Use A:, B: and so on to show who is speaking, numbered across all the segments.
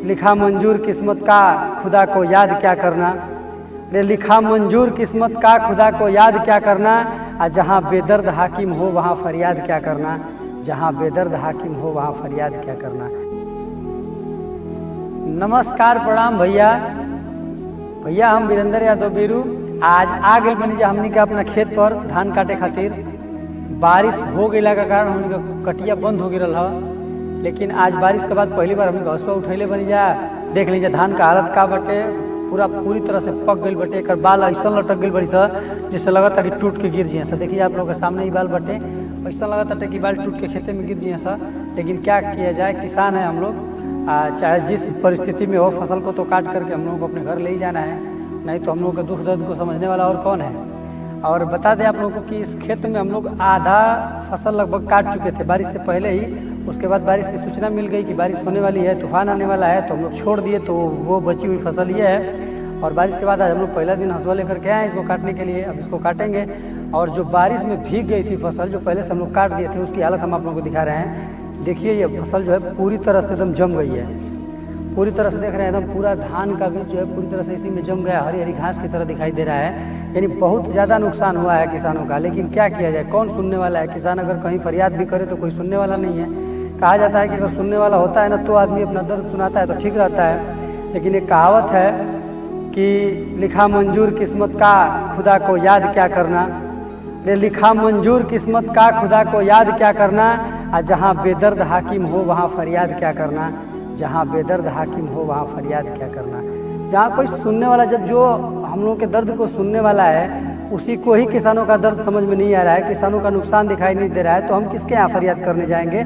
A: लिखा मंजूर किस्मत का खुदा को याद क्या करना। रे लिखा मंजूर किस्मत का खुदा को याद क्या करना। जहाँ बेदर्द हाकिम हो वहाँ फरियाद क्या करना। जहाँ बेदर्द हाकिम हो वहाँ फरियाद क्या करना। नमस्कार प्रणाम भैया। भैया हम वीरेंद्र यादव बीरू आज आ गए बनी जा हमनी के अपना खेत पर धान काटे खातिर। बारिश हो गई का कारण हमनी का कटिया बंद हो गई है, लेकिन आज बारिश के बाद पहली बार हमनी हसुआ उठैले बनी जा। देख लीजिए धान का हालत का बटे, पूरी तरह से पक गई बटे। एक बाल ऐसा लटक गई बड़ी सा जिससे लगता कि टूट के गिर जाए। देखिए आप लोगों के सामने ही बाल बटे, ऐसा लगता है कि बाल टूट के खेते में गिर जाए सा। लेकिन क्या किया जाए, किसान है हम लोग, चाहे जिस परिस्थिति में हो फसल को तो काट करके हम लोगों को अपने घर ले ही जाना है, नहीं तो हम लोगों के दुख दर्द को समझने वाला और कौन है। और बता दें आप लोगों को कि इस खेत में हम लोग आधा फसल लगभग काट चुके थे बारिश से पहले ही। उसके बाद बारिश की सूचना मिल गई कि बारिश होने वाली है, तूफान आने वाला है, तो हम लोग छोड़ दिए। तो वो बची हुई फसल ये है। और बारिश के बाद आज हम लोग पहला दिन हंसुआ लेकर के आए इसको काटने के लिए। अब इसको काटेंगे। और जो बारिश में भीग गई थी फसल, जो पहले से हम लोग काट दिए थे, उसकी हालत हम आप लोगों को दिखा रहे हैं। देखिए ये फसल जो है पूरी तरह से एकदम जम गई है, पूरी तरह से देख रहे हैं एकदम पूरा धान का बीज जो है पूरी तरह से इसी में जम गया, हरी हरी घास की तरह दिखाई दे रहा है। यानी बहुत ज़्यादा नुकसान हुआ है किसानों का। लेकिन क्या किया जाए, कौन सुनने वाला है। किसान अगर कहीं फरियाद भी करे तो कोई सुनने वाला नहीं है। कहा जाता है कि अगर सुनने वाला होता है ना तो आदमी अपना दर्द सुनाता है तो ठीक रहता है। लेकिन एक कहावत है कि लिखा मंजूर किस्मत का खुदा को याद क्या करना। रे लिखा मंजूर किस्मत का खुदा को याद क्या करना। जहाँ बेदर्द हाकिम हो वहाँ फरियाद क्या करना। जहाँ बेदर्द हाकिम हो वहाँ फरियाद क्या करना। जहाँ कोई सुनने वाला, जब जो हम लोगों के दर्द को सुनने वाला है उसी को ही किसानों का दर्द समझ में नहीं आ रहा है, किसानों का नुकसान दिखाई नहीं दे रहा है, तो हम किसके यहाँ फरियाद करने जाएंगे।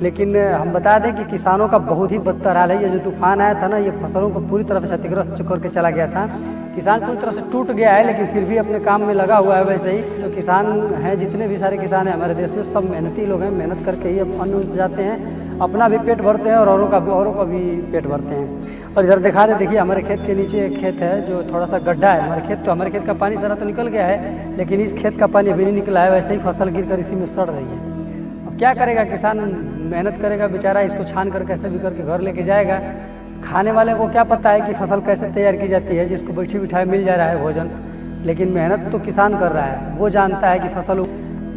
A: लेकिन हम बता दें कि किसानों का बहुत ही बदतर हाल है। ये जो तूफान आया था ना, ये फसलों को पूरी तरह से क्षतिग्रस्त करके चला गया था। किसान पूरी तरह से टूट गया है, लेकिन फिर भी अपने काम में लगा हुआ है। वैसे ही जो किसान हैं, जितने भी सारे किसान हैं हमारे देश में, सब मेहनती लोग हैं। मेहनत करके ही अन्न उपजाते हैं, अपना भी पेट भरते हैं और औरों का भी पेट भरते हैं। और इधर दिखा दे, देखिए हमारे खेत के नीचे एक खेत है जो थोड़ा सा गड्ढा है। हमारे खेत का पानी सारा तो निकल गया है, लेकिन इस खेत का पानी अभी नहीं निकला है। वैसे ही फसल गिरकर इसी में सड़ रही है। अब क्या करेगा किसान, मेहनत करेगा बेचारा, इसको छान कर कैसे भी करके घर लेके जाएगा। खाने वाले को क्या पता है कि फसल कैसे तैयार की जाती है, जिसको बैठे बिठाए मिल जा रहा है भोजन। लेकिन मेहनत तो किसान कर रहा है, वो जानता है कि फसल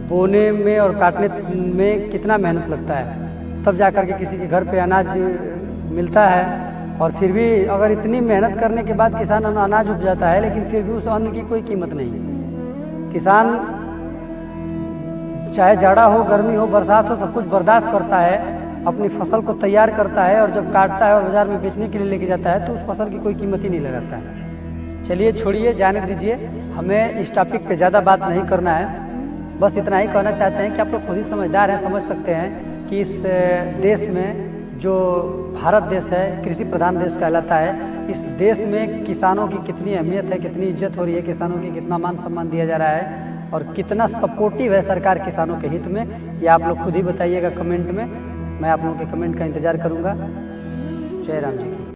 A: बोने में और काटने में कितना मेहनत लगता है, तब जा कर के किसी के घर पे अनाज मिलता है। और फिर भी अगर इतनी मेहनत करने के बाद किसान अनाज उपजाता है, लेकिन फिर भी उस अन्न की कोई कीमत नहीं। किसान चाहे जाड़ा हो, गर्मी हो, बरसात हो, सब कुछ बर्दाश्त करता है, अपनी फसल को तैयार करता है और जब काटता है और बाज़ार में बेचने के लिए लेके जाता है तो उस फसल की कोई कीमत ही नहीं लगाता है। चलिए छोड़िए, जाने दीजिए, हमें इस टॉपिक पे ज़्यादा बात नहीं करना है। बस इतना ही कहना चाहते हैं कि आप लोग खुद ही समझदार हैं, समझ सकते हैं कि इस देश में, जो भारत देश है, कृषि प्रधान देश कहलाता है, इस देश में किसानों की कितनी अहमियत है, कितनी इज्जत हो रही है, किसानों की कितना मान सम्मान दिया जा रहा है और कितना सपोर्टिव है सरकार किसानों के हित में। ये आप लोग खुद ही बताइएगा कमेंट में। मैं आप लोगों के कमेंट का इंतज़ार करूँगा। जय राम जी।